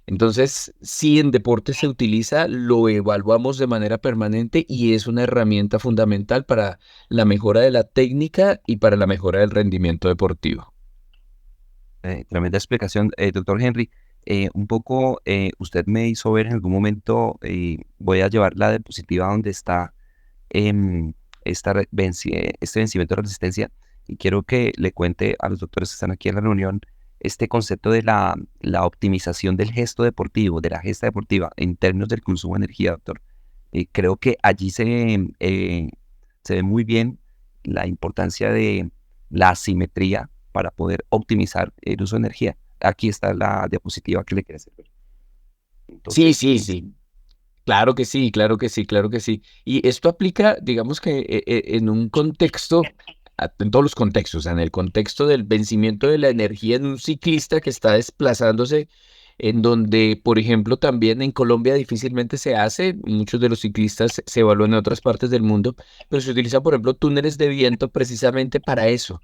Entonces, si en deporte se utiliza, lo evaluamos de manera permanente y es una herramienta fundamental para la mejora de la técnica y para la mejora del rendimiento deportivo. Tremenda explicación, doctor Henry. Un poco, usted me hizo ver en algún momento, voy a llevar la diapositiva donde está em, este vencimiento de resistencia, y quiero que le cuente a los doctores que están aquí en la reunión este concepto de la optimización del gesto deportivo, de la gesta deportiva en términos del consumo de energía, doctor. Creo que allí se ve muy bien la importancia de la asimetría para poder optimizar el uso de energía. Aquí está la diapositiva que le quería hacer ver. Sí, Entonces, sí, sí. Claro que sí, claro que sí, claro que sí. Y esto aplica, digamos que en un contexto, en todos los contextos, en el contexto del vencimiento de la energía en un ciclista que está desplazándose, en donde, por ejemplo, también en Colombia difícilmente se hace, muchos de los ciclistas se evalúan en otras partes del mundo, pero se utilizan, por ejemplo, túneles de viento precisamente para eso,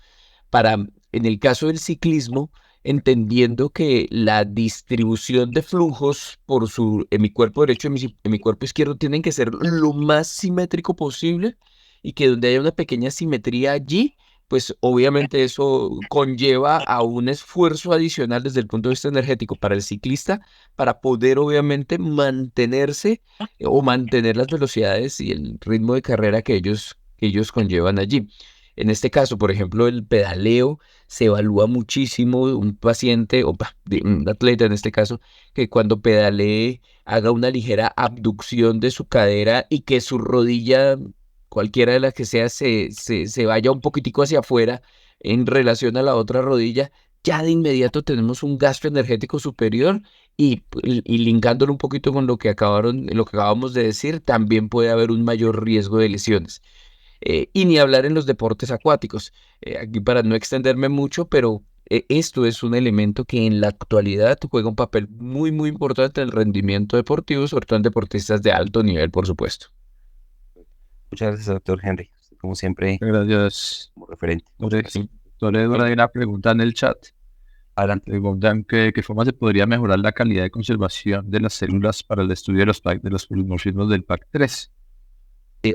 para, en el caso del ciclismo, entendiendo que la distribución de flujos por en mi cuerpo derecho y en mi cuerpo izquierdo tienen que ser lo más simétrico posible y que donde haya una pequeña simetría allí, pues obviamente eso conlleva a un esfuerzo adicional desde el punto de vista energético para el ciclista para poder obviamente mantenerse o mantener las velocidades y el ritmo de carrera que ellos conllevan allí. En este caso, por ejemplo, el pedaleo se evalúa muchísimo un paciente o un atleta en este caso que cuando pedalee haga una ligera abducción de su cadera y que su rodilla, cualquiera de las que sea, se vaya un poquitico hacia afuera en relación a la otra rodilla. Ya de inmediato tenemos un gasto energético superior y linkándolo un poquito con lo que acabamos de decir, también puede haber un mayor riesgo de lesiones. Y ni hablar en los deportes acuáticos. Aquí para no extenderme mucho, pero esto es un elemento que en la actualidad juega un papel muy, muy importante en el rendimiento deportivo, sobre todo en deportistas de alto nivel, por supuesto. muchas gracias, doctor Henry. Usted, como siempre, Gracias. como referente. Muchas gracias. Doctor Edward, hay una pregunta en el chat. Adelante. Preguntan qué forma se podría mejorar la calidad de conservación de las células para el estudio de los polimorfismos del PAC3.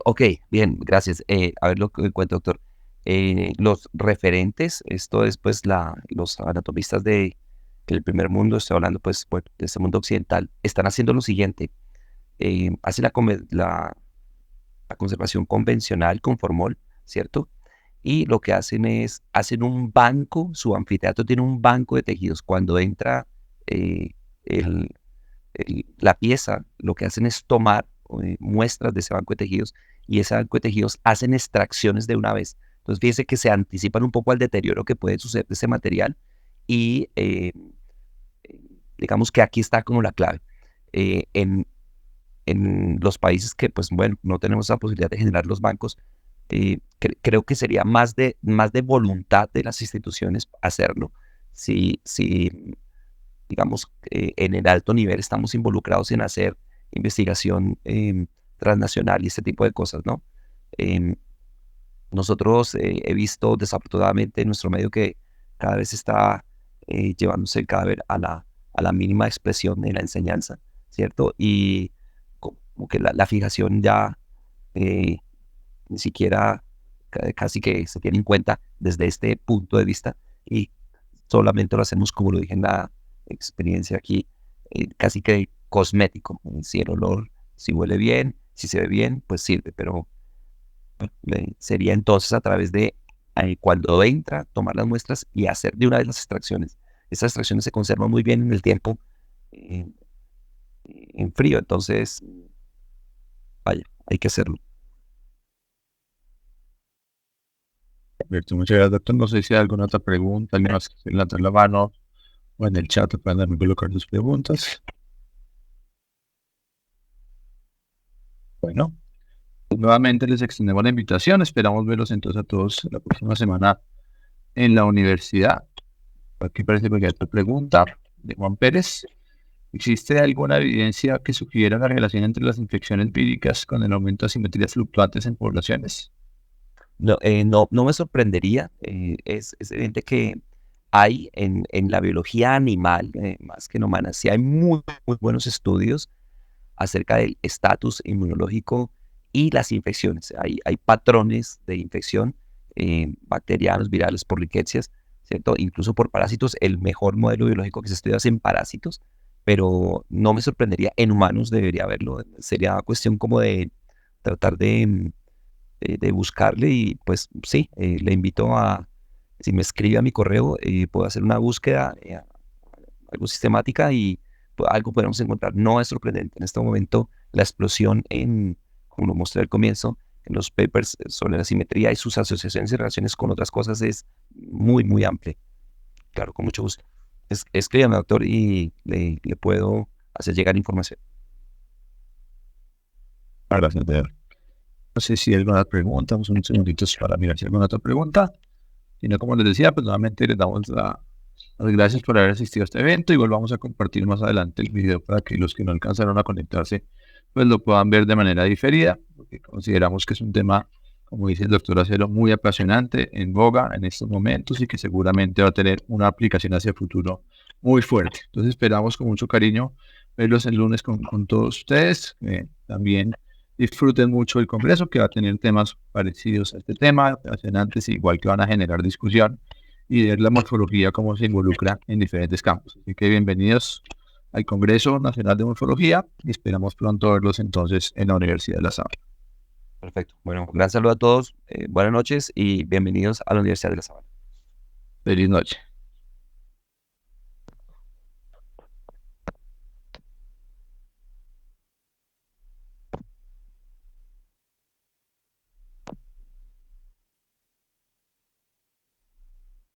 Ok, bien, gracias. A ver lo que cuenta, doctor. Los referentes, esto es pues los anatomistas del primer mundo, estoy hablando pues de este mundo occidental, están haciendo lo siguiente. Hacen la conservación convencional con formol, ¿cierto? Y lo que hacen un banco, su anfiteatro tiene un banco de tejidos. Cuando entra eh, el, la pieza, lo que hacen es tomar muestras de ese banco de tejidos, y ese banco de tejidos hacen extracciones de una vez. Entonces, fíjense que se anticipan un poco al deterioro que puede suceder de ese material, y digamos que aquí está como la clave. Eh, en, en los países que, pues bueno, no tenemos la posibilidad de generar los bancos, creo que sería más de voluntad de las instituciones hacerlo. Si digamos, en el alto nivel estamos involucrados en hacer investigación transnacional y este tipo de cosas, ¿no? Em, Nosotros he visto desafortunadamente en nuestro medio que cada vez está llevándose el cadáver a la mínima expresión en la enseñanza, ¿cierto? Y como que la fijación ya eh, ni siquiera casi que se tiene en cuenta desde este punto de vista, y solamente lo hacemos, como lo dije en la experiencia aquí, casi que cosmético. Si el olor, si huele bien, si se ve bien, pues sirve, pero bueno, sería entonces a través de cuando entra, tomar las muestras y hacer de una vez las extracciones. Estas extracciones se conservan muy bien en el tiempo eh, en frío, entonces, vaya, hay que hacerlo. Perfecto, muchas gracias, doctor. No sé si hay alguna otra pregunta, alguien más que se levante la mano o en el chat pueden también colocar sus preguntas. Bueno, Nuevamente les extendemos la invitación. Esperamos verlos entonces a todos la próxima semana en la universidad. Aquí parece que hay otra pregunta de Juan Pérez. ¿Existe alguna evidencia que sugiera la relación entre las infecciones víricas con el aumento de asimetrías fluctuantes en poblaciones? No me sorprendería. Es evidente que hay en la biología animal, más que en humana, sí hay muy buenos estudios acerca del estatus inmunológico y las infecciones. Hay patrones de infección bacterianos, virales, por riquecias, ¿cierto? Incluso por parásitos. El mejor modelo biológico que se estudia es en parásitos, pero no me sorprendería. En humanos debería haberlo. Sería cuestión como de tratar de buscarle y pues sí, le invito a, si me escribe a mi correo, puedo hacer una búsqueda algo sistemática y pues, algo podemos encontrar. No es sorprendente en este momento la explosión como lo mostré al comienzo, en los papers sobre la simetría y sus asociaciones y relaciones con otras cosas es muy amplia. Claro, con mucho gusto. Escríbame, doctor, y le puedo hacer llegar información. Gracias, Pedro. No sé si hay alguna pregunta, unos segunditos para mirar si hay alguna otra pregunta. Si no, como les decía, pues nuevamente les damos las gracias por haber asistido a este evento. Igual vamos a compartir más adelante el video para que los que no alcanzaron a conectarse, pues lo puedan ver de manera diferida, porque consideramos que es un tema, como dice el doctor Acero, muy apasionante, en boga en estos momentos y que seguramente va a tener una aplicación hacia el futuro muy fuerte. Entonces esperamos con mucho cariño verlos el lunes con todos ustedes. También disfruten mucho el congreso, que va a tener temas parecidos a este tema, apasionantes, igual que van a generar discusión y ver la morfología, cómo se involucra en diferentes campos. Así que bienvenidos al Congreso Nacional de Morfología y esperamos pronto verlos entonces en la Universidad de La Sabana. Perfecto. Bueno, un gran saludo a todos, buenas noches y bienvenidos a la Universidad de La Sabana. Feliz noche.